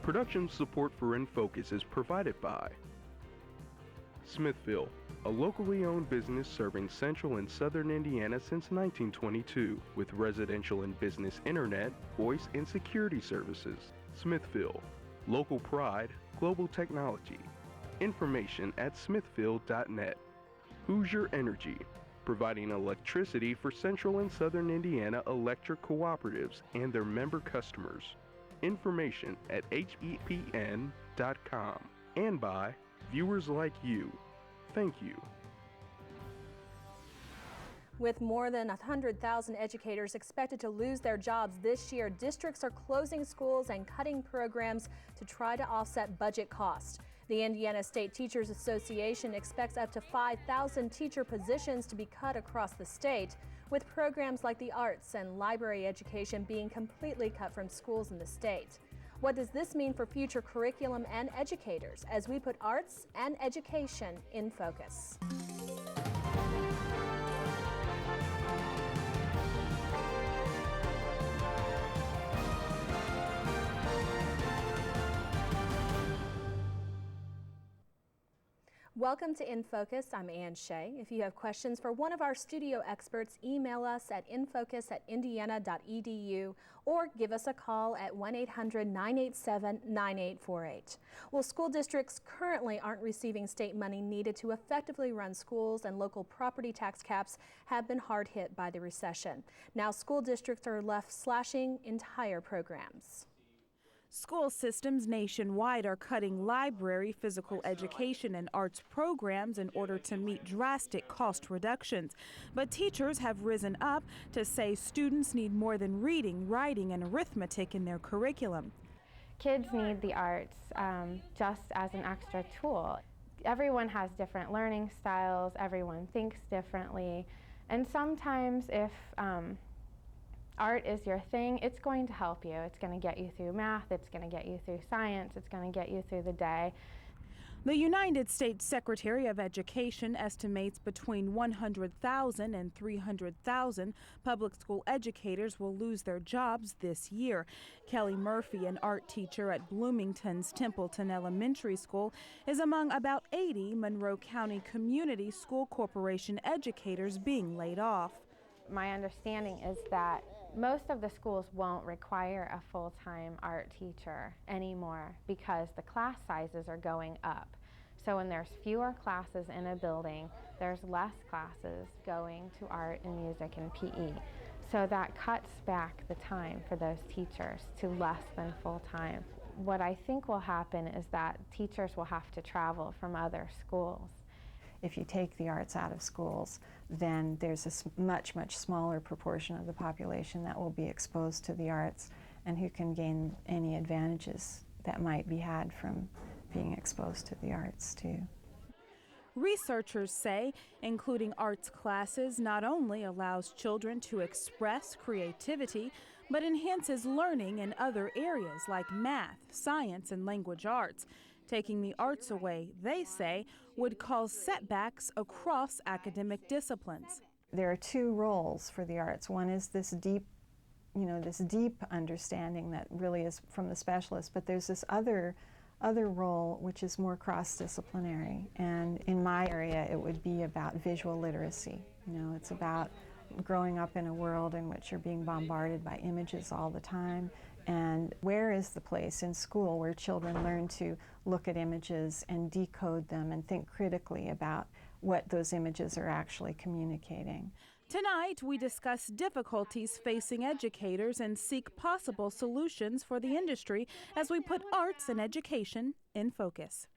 Production support for InFocus is provided by Smithville, a locally owned business serving central and southern Indiana since 1922 with residential and business internet, voice, and security services. Smithville, local pride, global technology. Information at smithville.net. Hoosier Energy, providing electricity for central and southern Indiana electric cooperatives and their member customers. Information at hepn.com. And by viewers like you. Thank you. With more than 100,000 educators expected to lose their jobs this year, districts are closing schools and cutting programs to try to offset budget costs. The Indiana State Teachers Association expects up to 5,000 teacher positions to be cut across the state, with programs like the arts and library education being completely cut from schools in the state. What does this mean for future curriculum and educators as we put arts and education in focus? Welcome to InFocus. I'm Ann Shea. If you have questions for one of our studio experts, email us at infocus@indiana.edu or give us a call at 1-800-987-9848. Well, school districts currently aren't receiving state money needed to effectively run schools, and local property tax caps have been hard hit by the recession. Now school districts are left slashing entire programs. School systems nationwide are cutting library, physical education, and arts programs in order to meet drastic cost reductions. But teachers have risen up to say students need more than reading, writing, and arithmetic in their curriculum. Kids need the arts just as an extra tool. Everyone has different learning styles, everyone thinks differently, and sometimes if art is your thing, it's going to help you. It's going to get you through math, it's going to get you through science, it's going to get you through the day. The United States Secretary of Education estimates between 100,000 and 300,000 public school educators will lose their jobs this year. Kelly Murphy, an art teacher at Bloomington's Templeton Elementary School, is among about 80 Monroe County Community School Corporation educators being laid off. My understanding is that most of the schools won't require a full-time art teacher anymore because the class sizes are going up. So when there's fewer classes in a building, there's less classes going to art and music and PE. So that cuts back the time for those teachers to less than full-time. What I think will happen is that teachers will have to travel from other schools. If you take the arts out of schools, then there's a much, much smaller proportion of the population that will be exposed to the arts and who can gain any advantages that might be had from being exposed to the arts too. Researchers say including arts classes not only allows children to express creativity, but enhances learning in other areas like math, science, and language arts. Taking the arts away, they say, would cause setbacks across academic disciplines. There are two roles for the arts. One is this deep understanding that really is from the specialist, but there's this other role which is more cross-disciplinary. And in my area, it would be about visual literacy. It's about growing up in a world in which you're being bombarded by images all the time. And where is the place in school where children learn to look at images and decode them and think critically about what those images are actually communicating? Tonight, we discuss difficulties facing educators and seek possible solutions for the industry as we put arts and education in focus.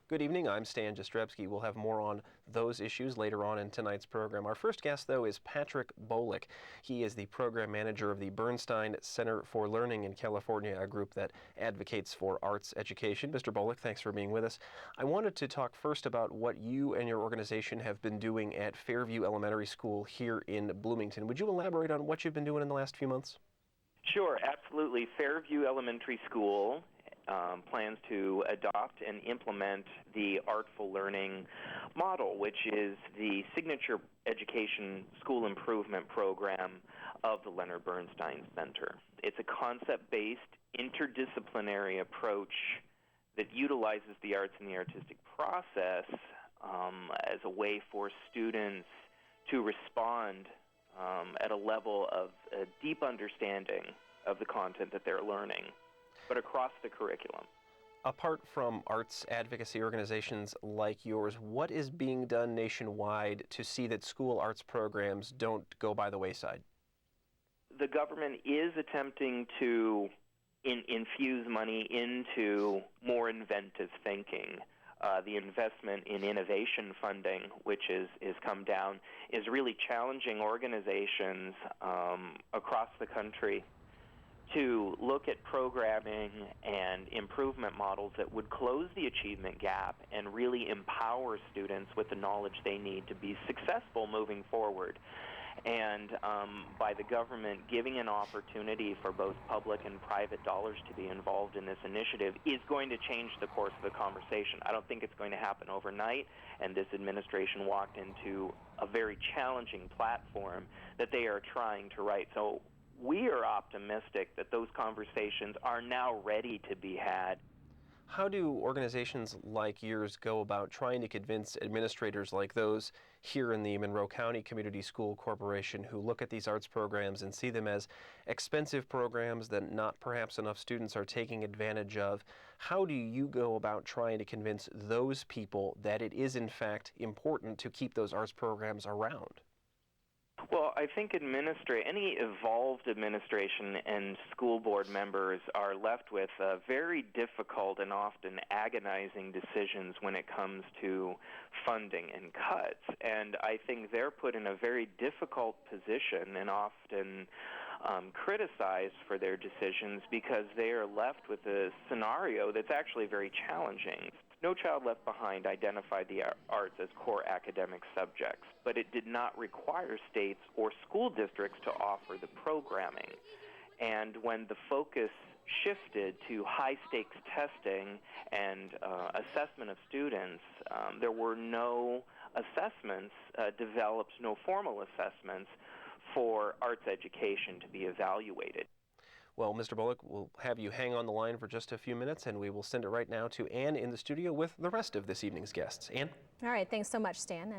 Good evening, I'm Stan Jastrzebski. We'll have more on those issues later on in tonight's program. Our first guest, though, is Patrick Bolick. He is the program manager of the Bernstein Center for Learning in California, a group that advocates for arts education. Mr. Bolick, thanks for being with us. I wanted to talk first about what you and your organization have been doing at Fairview Elementary School here in Bloomington. Would you elaborate on what you've been doing in the last few months? Sure, absolutely. Fairview Elementary School plans to adopt and implement the Artful Learning model, which is the signature education school improvement program of the Leonard Bernstein Center. It's a concept-based, interdisciplinary approach that utilizes the arts and the artistic process as a way for students to respond at a level of a deep understanding of the content that they're learning, but across the curriculum. Apart from arts advocacy organizations like yours, what is being done nationwide to see that school arts programs don't go by the wayside? The government is attempting to infuse money into more inventive thinking. The investment in innovation funding, which is come down, is really challenging organizations across the country to look at programming and improvement models that would close the achievement gap and really empower students with the knowledge they need to be successful moving forward. And by the government giving an opportunity for both public and private dollars to be involved in this initiative is going to change the course of the conversation. I don't think it's going to happen overnight, and this administration walked into a very challenging platform that they are trying to right. So we are optimistic that those conversations are now ready to be had. How do organizations like yours go about trying to convince administrators like those here in the Monroe County Community School Corporation who look at these arts programs and see them as expensive programs that not perhaps enough students are taking advantage of? How do you go about trying to convince those people that it is in fact important to keep those arts programs around? Well, I think any evolved administration and school board members are left with very difficult and often agonizing decisions when it comes to funding and cuts. And I think they're put in a very difficult position and often criticized for their decisions because they are left with a scenario that's actually very challenging. No Child Left Behind identified the arts as core academic subjects, but it did not require states or school districts to offer the programming. And when the focus shifted to high-stakes testing and assessment of students, there were no assessments developed, no formal assessments for arts education to be evaluated. Well, Mr. Bullock, we'll have you hang on the line for just a few minutes, and we will send it right now to Ann in the studio with the rest of this evening's guests. Ann? All right, thanks so much, Stan.